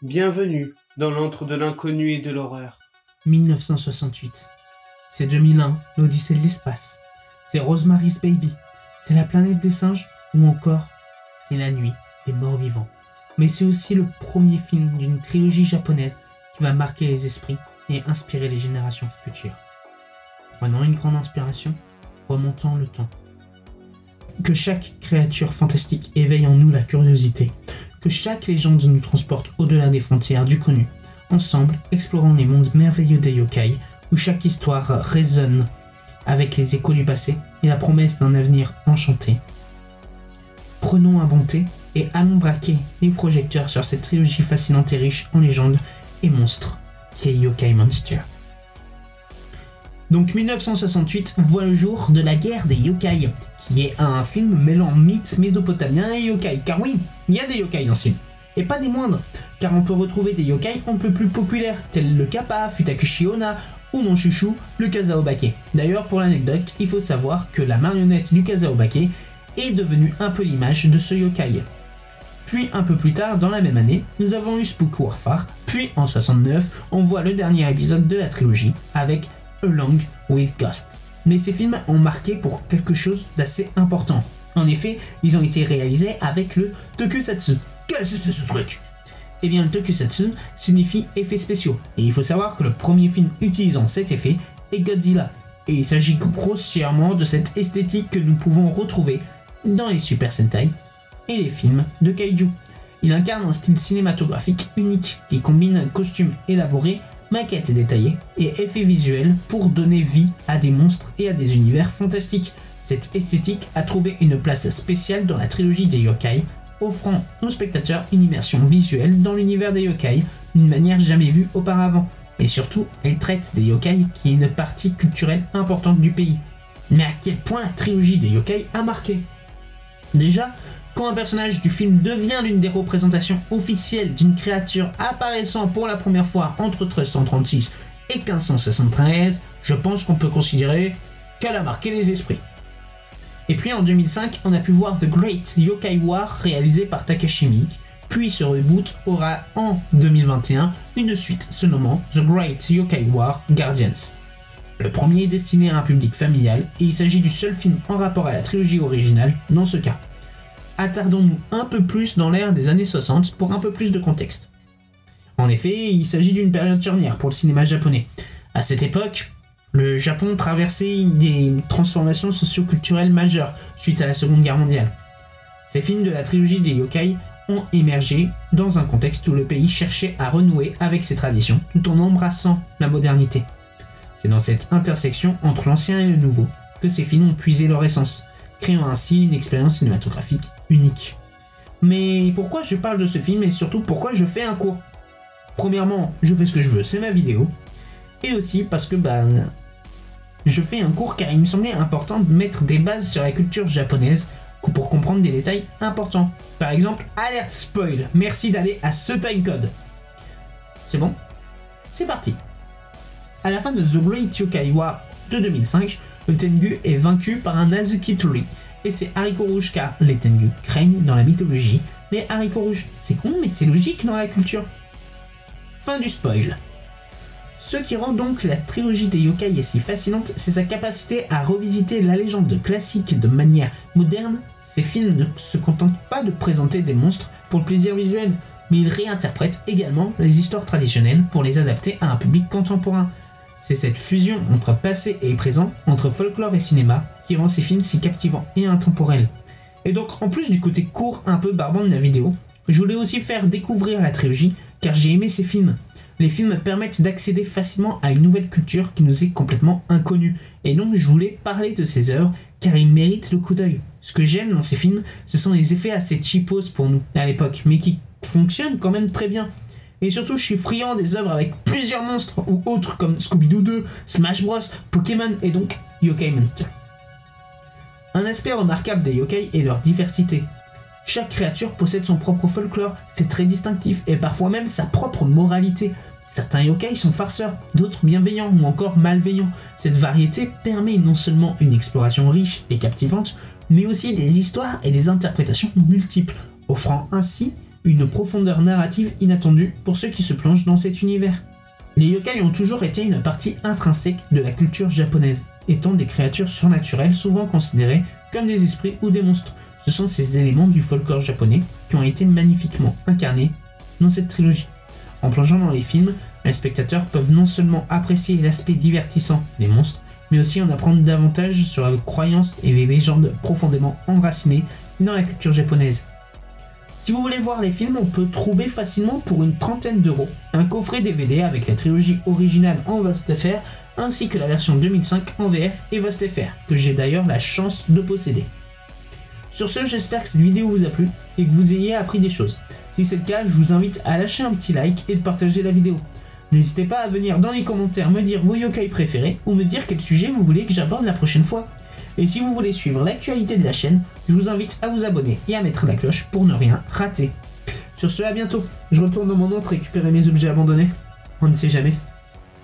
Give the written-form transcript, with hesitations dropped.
Bienvenue dans l'antre de l'inconnu et de l'horreur. 1968. C'est 2001, l'Odyssée de l'espace. C'est Rosemary's Baby. C'est la planète des singes ou encore c'est la nuit des morts vivants. Mais c'est aussi le premier film d'une trilogie japonaise qui va marquer les esprits et inspirer les générations futures. Prenons une grande inspiration, remontons le temps. Que chaque créature fantastique éveille en nous la curiosité. Que chaque légende nous transporte au-delà des frontières du connu. Ensemble, explorons les mondes merveilleux des yokai, où chaque histoire résonne avec les échos du passé et la promesse d'un avenir enchanté. Prenons un bon thé et allons braquer les projecteurs sur cette trilogie fascinante et riche en légendes et monstres qui est Yokai Monster. Donc 1968 voit le jour de la guerre des yokai, qui est un film mêlant mythes mésopotamiens et yokai, car oui, il y a des yokai dans ce film, et pas des moindres, car on peut retrouver des yokai un peu plus populaires, tels le Kappa, Futakushi Onna, ou mon chouchou, le Kazaobake. D'ailleurs, pour l'anecdote, il faut savoir que la marionnette du Kazaobake est devenue un peu l'image de ce yokai. Puis un peu plus tard dans la même année, nous avons eu Spook Warfare, puis en 69, on voit le dernier épisode de la trilogie avec Along with Ghosts. Mais ces films ont marqué pour quelque chose d'assez important. En effet, ils ont été réalisés avec le Tokusatsu. Qu'est-ce que c'est ce truc ? Eh bien, le Tokusatsu signifie effets spéciaux. Et il faut savoir que le premier film utilisant cet effet est Godzilla. Et il s'agit grossièrement de cette esthétique que nous pouvons retrouver dans les Super Sentai et les films de Kaiju. Il incarne un style cinématographique unique qui combine costumes élaborés, maquettes détaillées et effets visuels pour donner vie à des monstres et à des univers fantastiques. Cette esthétique a trouvé une place spéciale dans la trilogie des yokai, offrant aux spectateurs une immersion visuelle dans l'univers des yokai d'une manière jamais vue auparavant. Et surtout, elle traite des yokai qui est une partie culturelle importante du pays. Mais à quel point la trilogie des yokai a marqué ? Déjà, quand un personnage du film devient l'une des représentations officielles d'une créature apparaissant pour la première fois entre 1336 et 1573, je pense qu'on peut considérer qu'elle a marqué les esprits. Et puis en 2005, on a pu voir The Great Yokai War réalisé par Takashi Miike, puis ce reboot aura en 2021 une suite se nommant The Great Yokai War Guardians. Le premier est destiné à un public familial et il s'agit du seul film en rapport à la trilogie originale dans ce cas. Attardons-nous un peu plus dans l'ère des années 60 pour un peu plus de contexte. En effet, il s'agit d'une période charnière pour le cinéma japonais. À cette époque, le Japon traversait des transformations socio-culturelles majeures suite à la Seconde Guerre mondiale. Ces films de la trilogie des yokai ont émergé dans un contexte où le pays cherchait à renouer avec ses traditions tout en embrassant la modernité. C'est dans cette intersection entre l'ancien et le nouveau que ces films ont puisé leur essence, créant ainsi une expérience cinématographique unique. Mais pourquoi je parle de ce film et surtout pourquoi je fais un cours ? Premièrement, je fais ce que je veux, c'est ma vidéo. Et aussi parce que je fais un cours car il me semblait important de mettre des bases sur la culture japonaise pour comprendre des détails importants. Par exemple, alerte spoil, merci d'aller à ce timecode. C'est bon ? C'est parti. À la fin de The Great Yokai War de 2005, le Tengu est vaincu par un Azuki Tori, et c'est haricots rouges car les Tengu craignent dans la mythologie les haricots rouges. C'est con mais c'est logique dans la culture. Fin du spoil. Ce qui rend donc la trilogie des yokai si fascinante, c'est sa capacité à revisiter la légende classique de manière moderne. Ces films ne se contentent pas de présenter des monstres pour le plaisir visuel, mais ils réinterprètent également les histoires traditionnelles pour les adapter à un public contemporain. C'est cette fusion entre passé et présent, entre folklore et cinéma, qui rend ces films si captivants et intemporels. Et donc, en plus du côté court un peu barbant de la vidéo, je voulais aussi faire découvrir la trilogie, car j'ai aimé ces films. Les films permettent d'accéder facilement à une nouvelle culture qui nous est complètement inconnue. Et donc, je voulais parler de ces œuvres, car ils méritent le coup d'œil. Ce que j'aime dans ces films, ce sont les effets assez cheapos pour nous, à l'époque, mais qui fonctionnent quand même très bien. Et surtout, je suis friand des œuvres avec plusieurs monstres ou autres comme Scooby-Doo 2, Smash Bros, Pokémon et donc Yokai Monster. Un aspect remarquable des yokai est leur diversité. Chaque créature possède son propre folklore, c'est très distinctif et parfois même sa propre moralité. Certains yokai sont farceurs, d'autres bienveillants ou encore malveillants. Cette variété permet non seulement une exploration riche et captivante, mais aussi des histoires et des interprétations multiples, offrant ainsi une profondeur narrative inattendue pour ceux qui se plongent dans cet univers. Les yokai ont toujours été une partie intrinsèque de la culture japonaise, étant des créatures surnaturelles souvent considérées comme des esprits ou des monstres. Ce sont ces éléments du folklore japonais qui ont été magnifiquement incarnés dans cette trilogie. En plongeant dans les films, les spectateurs peuvent non seulement apprécier l'aspect divertissant des monstres, mais aussi en apprendre davantage sur les croyances et les légendes profondément enracinées dans la culture japonaise. Si vous voulez voir les films, on peut trouver facilement pour une trentaine d'euros un coffret DVD avec la trilogie originale en VOST-FR ainsi que la version 2005 en VF et VOST-FR, que j'ai d'ailleurs la chance de posséder. Sur ce, j'espère que cette vidéo vous a plu et que vous ayez appris des choses. Si c'est le cas, je vous invite à lâcher un petit like et de partager la vidéo. N'hésitez pas à venir dans les commentaires me dire vos yokai préférés ou me dire quel sujet vous voulez que j'aborde la prochaine fois. Et si vous voulez suivre l'actualité de la chaîne, je vous invite à vous abonner et à mettre la cloche pour ne rien rater. Sur ce, à bientôt. Je retourne dans mon antre récupérer mes objets abandonnés. On ne sait jamais.